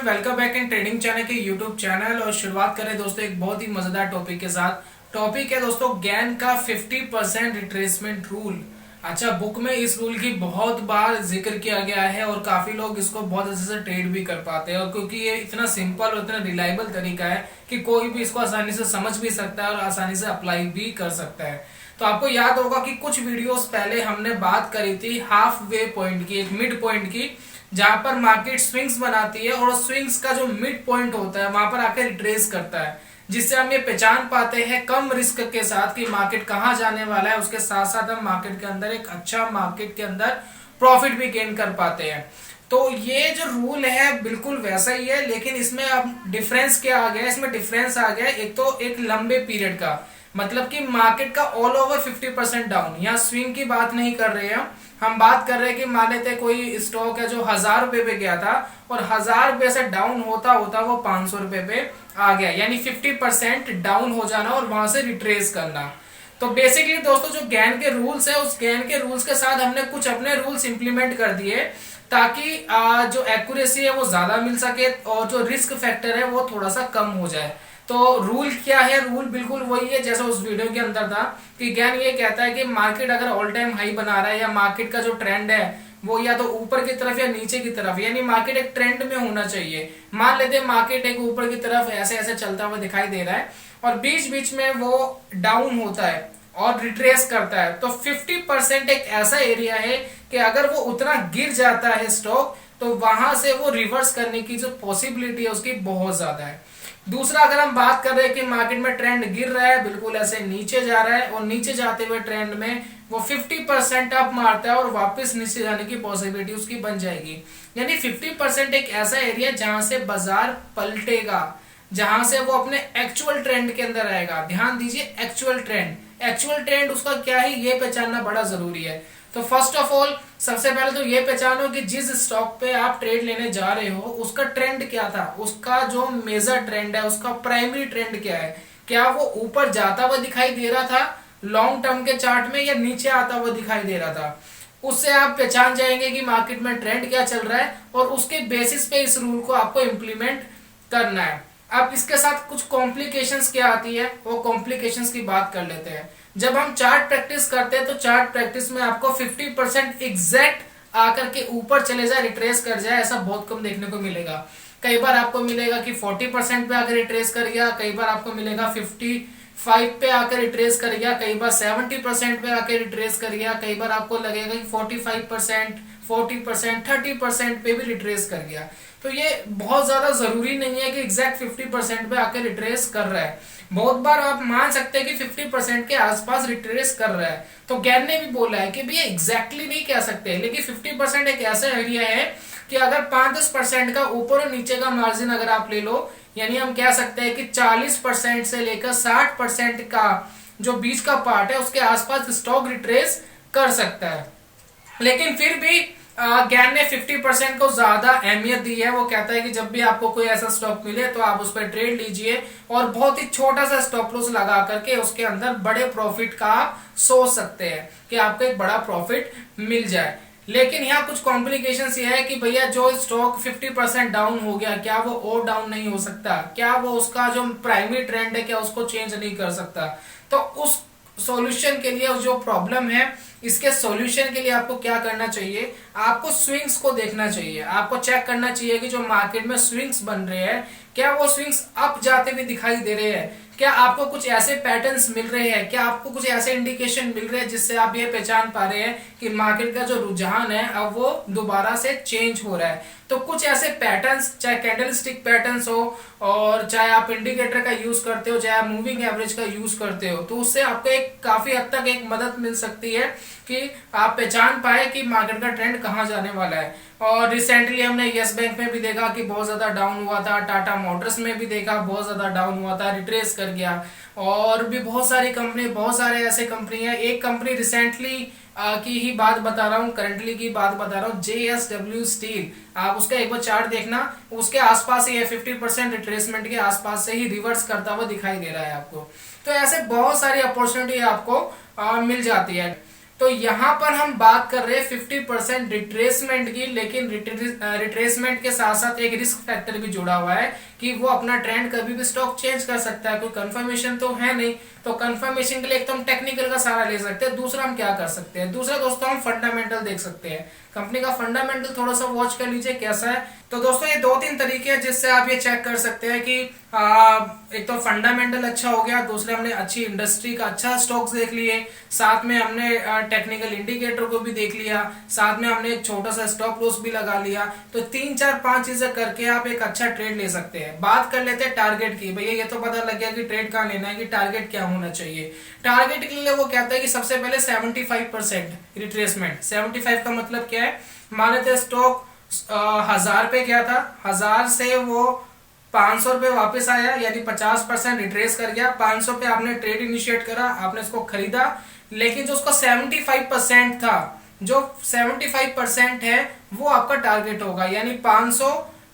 Welcome back in trading channel के YouTube channel. और शुरुआत करें दोस्तों एक बहुत ही मजेदार टॉपिक के साथ। टॉपिक है दोस्तों गैन का 50% रिट्रेसमेंट रूल। अच्छा, बुक में इस रूल की बहुत बार जिक्र किया गया है और काफी लोग इसको बहुत अच्छे से ट्रेड भी कर पाते हैं, और क्योंकि ये इतना सिंपल और इतना रिलायबल तरीका है कि कोई भी इसको आसानी से समझ भी सकता है और आसानी से अप्लाई भी कर सकता है। तो आपको याद होगा कि कुछ वीडियोस पहले हमने बात करी थी हाफ वे पॉइंट की, एक मिड पॉइंट की, जहां पर मार्केट स्विंग्स बनाती है और स्विंग्स का जो मिड पॉइंट होता है वहां पर आकर रिट्रेस करता है, जिससे हम ये पहचान पाते हैं कम रिस्क के साथ कि मार्केट कहां जाने वाला है। उसके साथ साथ हम मार्केट के अंदर एक अच्छा मार्केट के अंदर प्रॉफिट भी गेन कर पाते हैं। तो ये जो रूल है बिल्कुल वैसा ही है, लेकिन इसमें अब डिफरेंस क्या आ गया, इसमें डिफरेंस आ गया एक तो एक लंबे पीरियड का, मतलब कि मार्केट का ऑल ओवर 50% डाउन। यहाँ स्विंग की बात नहीं कर रहे हैं, हम बात कर रहे हैं कि मान लेते कोई स्टॉक है जो 1000 रुपए पे गया था और 1000 रुपए से डाउन होता होता वो 500 रुपए पे आ गया, यानी 50% डाउन हो जाना और वहां से रिट्रेस करना। तो बेसिकली दोस्तों जो गैन के रूल्स है, उस गैन के रूल्स के साथ हमने कुछ अपने रूल्स इंप्लीमेंट कर दिए ताकि जो एक्यूरेसी है वो ज्यादा मिल सके और जो रिस्क फैक्टर है वो थोड़ा सा कम हो जाए। तो रूल क्या है, रूल बिल्कुल वही है जैसा उस वीडियो के अंदर था कि ज्ञान ये कहता है कि मार्केट अगर ऑल टाइम हाई बना रहा है या मार्केट का जो ट्रेंड है वो या तो ऊपर की तरफ या नीचे की तरफ, यानी मार्केट एक ट्रेंड में होना चाहिए। मान लेते हैं मार्केट एक ऊपर की तरफ ऐसे ऐसे चलता हुआ दिखाई दे रहा है और बीच बीच में वो डाउन होता है और रिट्रेस करता है, तो 50% एक ऐसा एरिया है कि अगर वो उतना गिर जाता है स्टॉक तो वहां से वो रिवर्स करने की जो पॉसिबिलिटी है उसकी बहुत ज्यादा है। दूसरा, अगर हम बात कर रहे हैं कि मार्केट में ट्रेंड गिर रहा है, बिल्कुल ऐसे नीचे जा रहा है और नीचे जाते हुए ट्रेंड में वो 50% अप मारता है और वापस नीचे जाने की पॉसिबिलिटी उसकी बन जाएगी। यानी 50% एक ऐसा एरिया जहां से बाजार पलटेगा, जहां से वो अपने एक्चुअल ट्रेंड के अंदर आएगा। ध्यान दीजिए, एक्चुअल ट्रेंड, एक्चुअल ट्रेंड उसका क्या है ये पहचानना बड़ा जरूरी है। तो फर्स्ट ऑफ ऑल सबसे पहले तो ये पहचानो कि जिस स्टॉक पे आप ट्रेड लेने जा रहे हो उसका ट्रेंड क्या था, उसका जो मेजर ट्रेंड है, उसका प्राइमरी ट्रेंड क्या है। क्या वो ऊपर जाता हुआ दिखाई दे रहा था लॉन्ग टर्म के चार्ट में या नीचे आता हुआ दिखाई दे रहा था। उससे आप पहचान जाएंगे कि मार्केट में ट्रेंड क्या चल रहा है और उसके बेसिस पे इस रूल को आपको इम्प्लीमेंट करना है। अब इसके साथ कुछ कॉम्प्लिकेशंस क्या आती है वो कॉम्प्लिकेशंस की बात कर लेते हैं। जब हम चार्ट प्रैक्टिस करते हैं तो चार्ट प्रैक्टिस में आपको 50% एग्जैक्ट आकर के ऊपर चले जाए, रिट्रेस कर जाए, ऐसा बहुत कम देखने को मिलेगा। कई बार आपको मिलेगा कि 40% पे आकर रिट्रेस कर गया, कई बार आपको मिलेगा 55 पे आकर रिट्रेस कर गया, कई बार 70% पे आकर रिट्रेस कर गया, कई बार आपको लगेगा कि 45%, 40%, 30% पे भी रिट्रेस कर गया। तो ये बहुत ज्यादा जरूरी नहीं है कि एग्जैक्ट 50% पे आकर रिट्रेस कर रहा है। बहुत बार आप मान सकते हैं कि 50% के आसपास रिट्रेस कर रहा है। तो गैन ने भी बोला है कि भैया एग्जैक्टली नहीं कह सकते, लेकिन 50% एक ऐसा एरिया है कि अगर 5-10% का ऊपर और नीचे का मार्जिन अगर आप ले लो, यानी हम कह सकते हैं कि 40% से लेकर 60% का जो बीच का पार्ट है उसके आसपास स्टॉक रिट्रेस कर सकता है। लेकिन फिर भी ज्ञान ने 50% को ज्यादा अहमियत दी है। वो कहता है कि जब भी आपको कोई ऐसा स्टॉक मिले तो आप उस पर ट्रेड लीजिए और बहुत ही छोटा सा स्टॉप लॉस लगा करके उसके अंदर बड़े प्रॉफिट का आप सोच सकते हैं कि आपको एक बड़ा प्रॉफिट मिल जाए। लेकिन यहाँ कुछ कॉम्प्लिकेशंस ये है कि भैया जो स्टॉक 50% डाउन हो गया, क्या वो और डाउन नहीं हो सकता? क्या वो उसका जो प्राइमरी ट्रेंड है क्या उसको चेंज नहीं कर सकता? तो उस सॉल्यूशन के लिए, जो प्रॉब्लम है इसके सॉल्यूशन के लिए आपको क्या करना चाहिए, आपको स्विंग्स को देखना चाहिए। आपको चेक करना चाहिए कि जो मार्केट में स्विंग्स बन रहे हैं क्या वो स्विंग्स अप जाते हुए दिखाई दे रहे हैं, क्या आपको कुछ ऐसे पैटर्न्स मिल रहे हैं, क्या आपको कुछ ऐसे इंडिकेशन मिल रहे हैं जिससे आप ये पहचान पा रहे हैं कि मार्केट का जो रुझान है अब वो दोबारा से चेंज हो रहा है। तो कुछ ऐसे पैटर्न्स, चाहे कैंडल स्टिक पैटर्न्स हो और चाहे आप इंडिकेटर का यूज करते हो, चाहे आप मूविंग एवरेज का यूज करते हो, तो उससे आपको एक काफी हद तक एक मदद मिल सकती है कि आप पहचान पाए कि मार्केट का ट्रेंड कहाँ जाने वाला है। और रिसेंटली हमने यस बैंक में भी देखा कि बहुत ज्यादा डाउन हुआ था, टाटा मोटर्स में भी देखा बहुत ज्यादा डाउन हुआ था, रिट्रेस कर गया। और भी बहुत सारी कंपनी, बहुत सारे ऐसे कंपनी है। एक कंपनी रिसेंटली की ही बात बता रहा हूँ, करंटली की बात बता रहा हूँ, JSW स्टील, आप उसका एक बार चार्ट देखना, उसके आसपास ही है, 50% रिट्रेसमेंट के आसपास से ही रिवर्स करता हुआ दिखाई दे रहा है आपको। तो ऐसे बहुत सारी अपॉर्चुनिटी आपको मिल जाती है। तो यहाँ पर हम बात कर रहे हैं 50% रिट्रेसमेंट की, लेकिन रिट्रेसमेंट के साथ साथ एक रिस्क फैक्टर भी जुड़ा हुआ है कि वो अपना ट्रेंड कभी भी स्टॉक चेंज कर सकता है, कोई कंफर्मेशन तो है नहीं। तो कंफर्मेशन के लिए एक तो हम टेक्निकल का सहारा ले सकते हैं, दूसरा हम क्या कर सकते हैं, दूसरा दोस्तों हम फंडामेंटल देख सकते हैं। कंपनी का फंडामेंटल थोड़ा सा वॉच कर लीजिए कैसा है। तो दोस्तों ये दो तीन तरीके हैं जिससे आप ये चेक कर सकते हैं कि एक तो फंडामेंटल अच्छा हो गया, दूसरे हमने अच्छी इंडस्ट्री का अच्छा स्टॉक्स देख लिए, साथ में हमने टेक्निकल इंडिकेटर को भी देख लिया, साथ में हमने एक छोटा सा स्टॉप लॉस भी लगा लिया। तो 3 4 5 चीजें करके आप एक अच्छा ट्रेड ले सकते हैं। बात कर लेते हैं टारगेट की। भैया ये तो पता लग गया कि ट्रेड कहाँ लेना है, कि टारगेट क्या होना चाहिए। टारगेट के लिए वो कहता है कि सबसे पहले 75% रिट्रेसमेंट। 75 का मतलब क्या है, मान लेते हैं स्टॉक 1000 पे क्या था, 1000 से वो 500 रुपये वापस आया, यानी 50% रिट्रेस कर गया। 500 पे आपने ट्रेड इनिशिएट करा, आपने इसको खरीदा, लेकिन जो उसका 75% था, जो 75% है वो आपका टारगेट होगा, यानी 500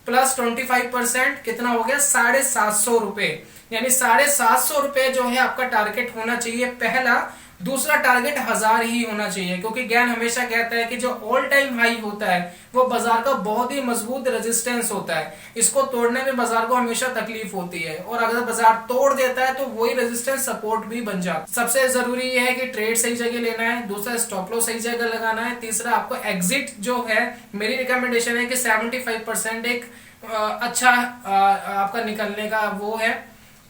प्लस 25% कितना हो गया, 750 रुपए। यानी 750 रुपए जो है आपका टारगेट होना चाहिए पहला। दूसरा टारगेट 1000 ही होना चाहिए, क्योंकि ज्ञान हमेशा कहता है कि जो ऑल टाइम हाई होता है वो बाजार का बहुत ही मजबूत रेजिस्टेंस होता है, इसको तोड़ने में बाजार को हमेशा तकलीफ होती है, और अगर बाजार तोड़ देता है तो वही रेजिस्टेंस सपोर्ट भी बन जाता है। सबसे जरूरी ये है कि ट्रेड सही जगह लेना है, दूसरा स्टॉप लॉस सही जगह लगाना है, तीसरा आपको एग्जिट जो है, मेरी रिकमेंडेशन है कि 75% एक अच्छा आपका निकलने का वो है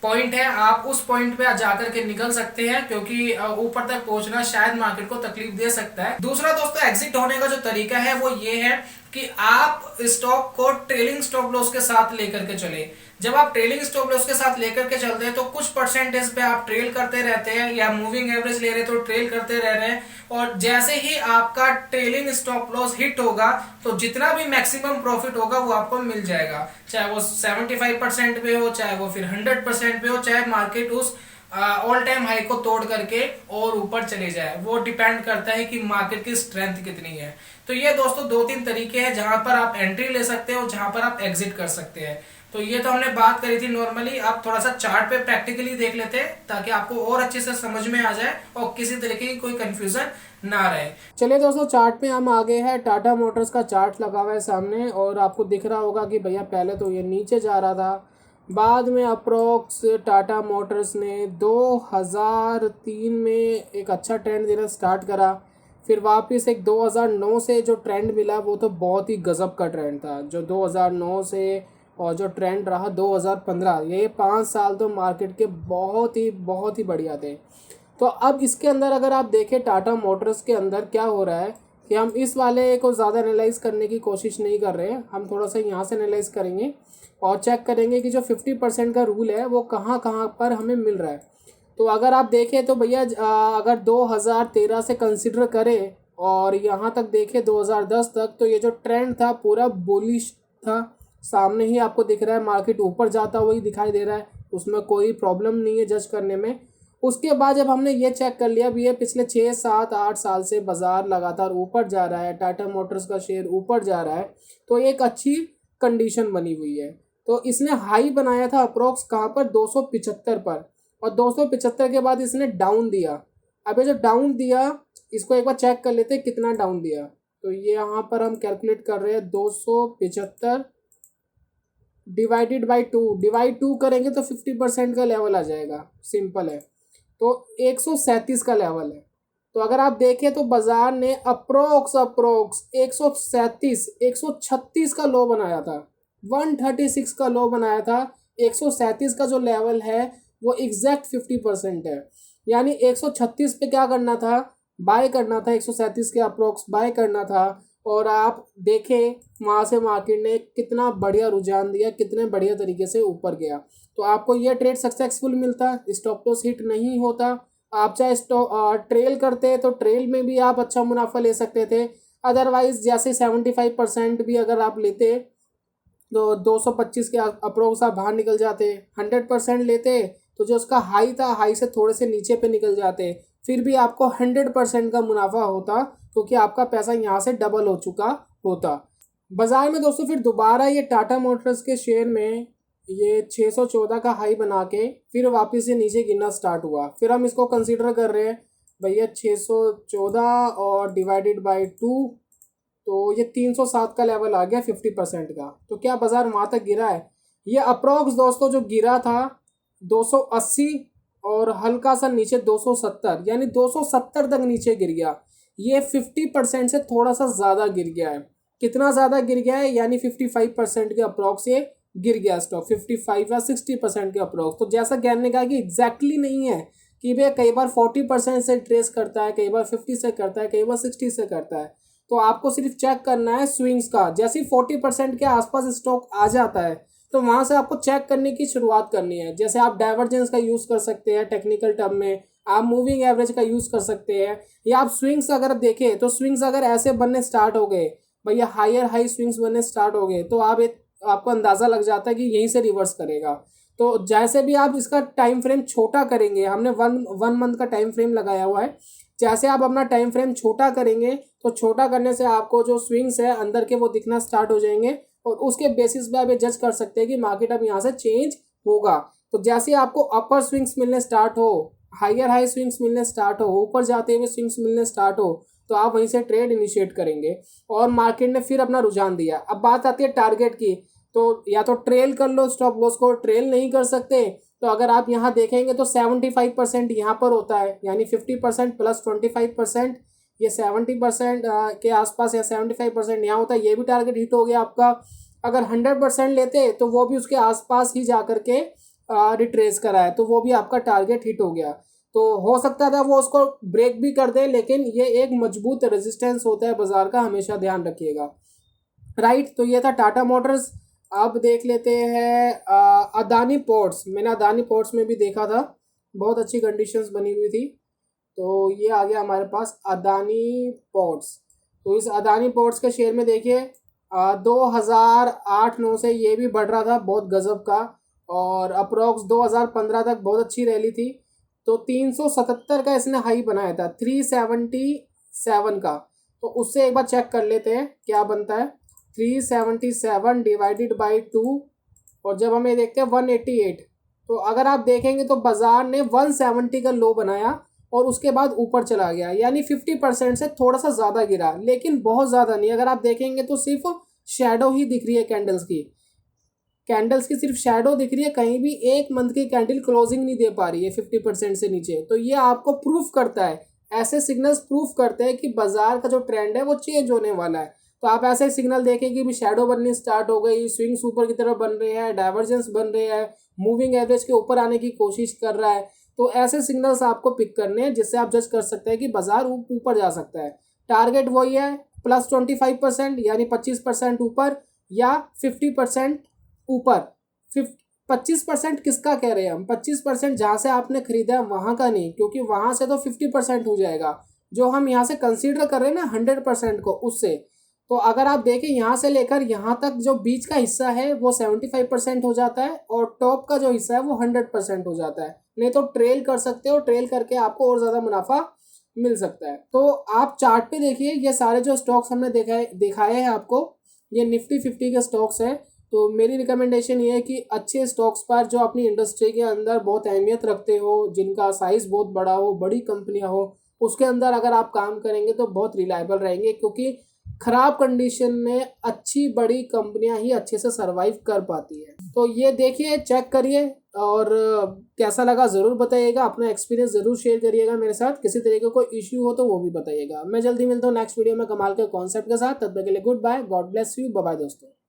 पॉइंट है। आप उस पॉइंट पे जाकर के निकल सकते हैं, क्योंकि ऊपर तक पहुंचना शायद मार्केट को तकलीफ दे सकता है। दूसरा दोस्तों एग्जिट होने का जो तरीका है वो ये है कि आप स्टॉक को ट्रेलिंग स्टॉप लॉस के साथ लेकर के चले। जब आप ट्रेलिंग स्टॉप लॉस के साथ लेकर के चलते हैं तो कुछ परसेंटेज पे आप ट्रेल करते रहते हैं, या मूविंग एवरेज ले रहे तो ट्रेल करते रह रहे हैं, और जैसे ही आपका ट्रेलिंग स्टॉप लॉस हिट होगा तो जितना भी मैक्सिमम प्रॉफिट होगा वो आपको मिल जाएगा, चाहे वो 75% पे हो, चाहे वो फिर 100% पे हो, चाहे मार्केट उस ऑल टाइम हाई को तोड़ करके और ऊपर चले जाए। वो डिपेंड करता है कि मार्केट की स्ट्रेंथ कितनी है। तो ये दोस्तों दो तीन तरीके हैं जहां पर आप एंट्री ले सकते हो, जहां पर आप एग्जिट कर सकते हैं। तो ये तो हमने बात करी थी नॉर्मली, आप थोड़ा सा चार्ट पे प्रैक्टिकली देख लेते हैं ताकि आपको और अच्छे से समझ में आ जाए और किसी तरीके की कोई कंफ्यूजन ना रहे। चलिए दोस्तों चार्ट पे हम आ गए हैं, टाटा मोटर्स का चार्ट लगा हुआ है सामने, और आपको दिख रहा होगा कि भैया पहले तो ये नीचे जा रहा था, बाद में अप्रोक्स टाटा मोटर्स ने 2003 में एक अच्छा ट्रेंड देना स्टार्ट करा, फिर वापस एक 2009 से जो ट्रेंड मिला वो तो बहुत ही गजब का ट्रेंड था, जो 2009 से और जो ट्रेंड रहा 2015, ये 5 साल तो मार्केट के बहुत ही बढ़िया थे। तो अब इसके अंदर अगर आप देखें टाटा मोटर्स के अंदर क्या हो रहा है, कि हम इस वाले को ज़्यादा एनालाइज करने की कोशिश नहीं कर रहे हैं, हम थोड़ा सा यहाँ से एनालाइज करेंगे और चेक करेंगे कि जो 50% का रूल है वो कहाँ कहाँ पर हमें मिल रहा है। तो अगर आप देखें तो भैया अगर 2013 से कंसिडर करें और यहाँ तक देखें 2010 तक, तो ये जो ट्रेंड था पूरा बुलिश था। सामने ही आपको दिख रहा है मार्केट ऊपर जाता हुआ ही दिखाई दे रहा है, उसमें कोई प्रॉब्लम नहीं है जज करने में। उसके बाद जब हमने ये चेक कर लिया भी ये पिछले 6 7 8 साल से बाजार लगातार ऊपर जा रहा है, टाटा मोटर्स का शेयर ऊपर जा रहा है, तो एक अच्छी कंडीशन बनी हुई है। तो इसने हाई बनाया था अप्रोक्स कहाँ पर, 275 पर, और 275 के बाद इसने डाउन दिया। अब ये जो डाउन दिया इसको एक बार चेक कर लेते हैं कितना डाउन दिया। तो ये यहाँ पर हम कैलकुलेट कर रहे हैं 275 डिवाइडेड बाई 2, डिवाइड 2 करेंगे तो 50% का लेवल आ जाएगा, सिंपल है। तो 137 का लेवल है। तो अगर आप देखें तो बाजार ने अप्रोक्स 137 136 का लो बनाया था, 136 का लो बनाया था। 137 का जो लेवल है वो एग्जैक्ट 50% है, यानी 136 पे क्या करना था, बाय करना था, 137 के अप्रोक्स बाय करना था। और आप देखें वहाँ से मार्केट ने कितना बढ़िया रुझान दिया, कितने बढ़िया तरीके से ऊपर गया। तो आपको ये ट्रेड सक्सेसफुल मिलता, स्टॉप लॉस हिट नहीं होता। आप चाहे ट्रेल करते तो ट्रेल में भी आप अच्छा मुनाफा ले सकते थे। अदरवाइज जैसे 75% भी अगर आप लेते तो 225 के अप्रोक्स आप बाहर निकल जाते। 100% लेते तो जो उसका हाई था, हाई से थोड़े से नीचे पे निकल जाते, फिर भी आपको 100% का मुनाफा होता, क्योंकि आपका पैसा यहाँ से डबल हो चुका होता। बाजार में दोस्तों फिर दोबारा ये टाटा मोटर्स के शेयर में ये 614 का हाई बना के फिर वापस से नीचे गिरना स्टार्ट हुआ। फिर हम इसको कंसीडर कर रहे हैं भैया 614 और डिवाइडेड बाई 2, तो ये 307 का लेवल आ गया 50% का। तो क्या बाजार वहाँ तक गिरा है? ये अप्रोक्स दोस्तों जो गिरा था 280 और हल्का सा नीचे 270, यानी 270 तक नीचे गिर गया। ये 50% से थोड़ा सा ज़्यादा गिर गया है। कितना ज़्यादा गिर गया है? यानी 55% के अप्रोक्स ये गिर गया स्टॉक, 55 या 60% के अप्रोक्स। तो जैसा ज्ञान ने कहा कि एग्जैक्टली नहीं है कि भैया कई बार 40% से ट्रेस करता है, कई बार 50 से करता है, कई बार 60 से करता है। तो आपको सिर्फ चेक करना है स्विंग्स का। जैसे ही 40% के आसपास स्टॉक आ जाता है तो वहां से आपको चेक करने की शुरुआत करनी है। जैसे आप डाइवर्जेंस का यूज़ कर सकते हैं टेक्निकल टर्म में, आप मूविंग एवरेज का यूज़ कर सकते हैं, या आप स्विंग्स अगर देखें तो स्विंग्स अगर ऐसे बनने स्टार्ट हो गए, भैया हायर हाई स्विंग्स बनने स्टार्ट हो गए, तो आपको अंदाज़ा लग जाता है कि यहीं से रिवर्स करेगा। तो जैसे भी आप इसका टाइम फ्रेम छोटा करेंगे, हमने वन मंथ का टाइम फ्रेम लगाया हुआ है, जैसे आप अपना टाइम फ्रेम छोटा करेंगे तो छोटा करने से आपको जो स्विंग्स है अंदर के वो दिखना स्टार्ट हो जाएंगे, और उसके बेसिस पे आप ये जज कर सकते हैं कि मार्केट अब यहाँ से चेंज होगा। तो जैसे ही आपको अपर स्विंग्स मिलने स्टार्ट हो, हायर हाई स्विंग्स मिलने स्टार्ट हो, ऊपर जाते हुए स्विंग्स मिलने स्टार्ट हो, तो आप वहीं से ट्रेड इनिशिएट करेंगे। और मार्केट ने फिर अपना रुझान दिया। अब बात आती है टारगेट की। तो या तो ट्रेल कर लो स्टॉप लॉस को, ट्रेल नहीं कर सकते तो अगर आप यहाँ देखेंगे तो 75% यहाँ पर होता है, यानी 50% प्लस 25%, ये 70% के आसपास या 75% यहाँ होता है। ये भी टारगेट हिट हो गया आपका। अगर 100% लेते तो वो भी उसके आसपास ही जा करके रिट्रेस करा है, तो वो भी आपका टारगेट हिट हो गया। तो हो सकता था वो उसको ब्रेक भी कर दे, लेकिन ये एक मजबूत रेजिस्टेंस होता है बाजार का, हमेशा ध्यान रखिएगा। राइट, तो ये था टाटा मोटर्स। अब देख लेते हैं अदानी पोर्ट्स। मैंने अदानी पोर्ट्स में भी देखा था, बहुत अच्छी कंडीशंस बनी हुई थी। तो ये आ गया हमारे पास अदानी पोर्ट्स। तो इस अदानी पोर्ट्स के शेयर में देखिए 2008-9 से ये भी बढ़ रहा था बहुत गजब का, और अप्रोक्स 2015 तक बहुत अच्छी रैली थी। तो 377 का इसने हाई बनाया था 377 का। तो उससे एक बार चेक कर लेते हैं क्या बनता है। 377 डिवाइडेड बाई 2, और जब हम ये देखते हैं 188, तो अगर आप देखेंगे तो बाजार ने 170 का लो बनाया और उसके बाद ऊपर चला गया, यानी 50% से थोड़ा सा ज़्यादा गिरा, लेकिन बहुत ज़्यादा नहीं। अगर आप देखेंगे तो सिर्फ शेडो ही दिख रही है कैंडल्स की सिर्फ शेडो दिख रही है, कहीं भी एक मंथ की कैंडल क्लोजिंग नहीं दे पा रही है 50% से नीचे। तो ये आपको प्रूफ करता है, ऐसे सिग्नल्स प्रूफ करते हैं कि बाजार का जो ट्रेंड है वो चेंज होने वाला है। तो आप ऐसे सिग्नल देखें कि भी शेडो बननी स्टार्ट हो गई, स्विंग्स ऊपर की तरफ बन रहे हैं, डाइवर्जेंस बन रहे हैं, मूविंग एवरेज के ऊपर आने की कोशिश कर रहा है। तो ऐसे सिग्नल्स आपको पिक करने हैं जिससे आप जज कर सकते हैं कि बाजार ऊपर जा सकता है। टारगेट वही है प्लस 25%, यानी 25% ऊपर, या 50% ऊपर। 25% किसका कह रहे हैं हम? 25% जहाँ से आपने खरीदा है वहाँ का नहीं, क्योंकि वहाँ से तो 50% हो जाएगा। जो हम यहाँ से कंसीडर कर रहे हैं ना 100% को, उससे। तो अगर आप देखें यहाँ से लेकर यहाँ तक जो बीच का हिस्सा है वो 75% हो जाता है, और टॉप का जो हिस्सा है वो 100% हो जाता है। नहीं तो ट्रेल कर सकते हो, ट्रेल करके आपको और ज़्यादा मुनाफा मिल सकता है। तो आप चार्ट पे देखिए, ये सारे जो स्टॉक्स हमने दिखाए हैं आपको, ये निफ्टी 50 के स्टॉक्स हैं। तो मेरी रिकमेंडेशन ये है कि अच्छे स्टॉक्स पर जो अपनी इंडस्ट्री के अंदर बहुत अहमियत रखते हो, जिनका साइज़ बहुत बड़ा हो, बड़ी कंपनियां हो, उसके अंदर अगर आप काम करेंगे तो बहुत रिलायबल रहेंगे, क्योंकि खराब कंडीशन में अच्छी बड़ी कंपनियां ही अच्छे से सरवाइव कर पाती है। तो ये देखिए, चेक करिए, और कैसा लगा ज़रूर बताइएगा। अपना एक्सपीरियंस ज़रूर शेयर करिएगा मेरे साथ। किसी तरीके का कोई इश्यू हो तो वो भी बताइएगा। मैं जल्दी मिलता हूँ नेक्स्ट वीडियो में कमाल के कॉन्सेप्ट के साथ। तब तक के लिए goodbye, God bless you, bye bye दोस्तों।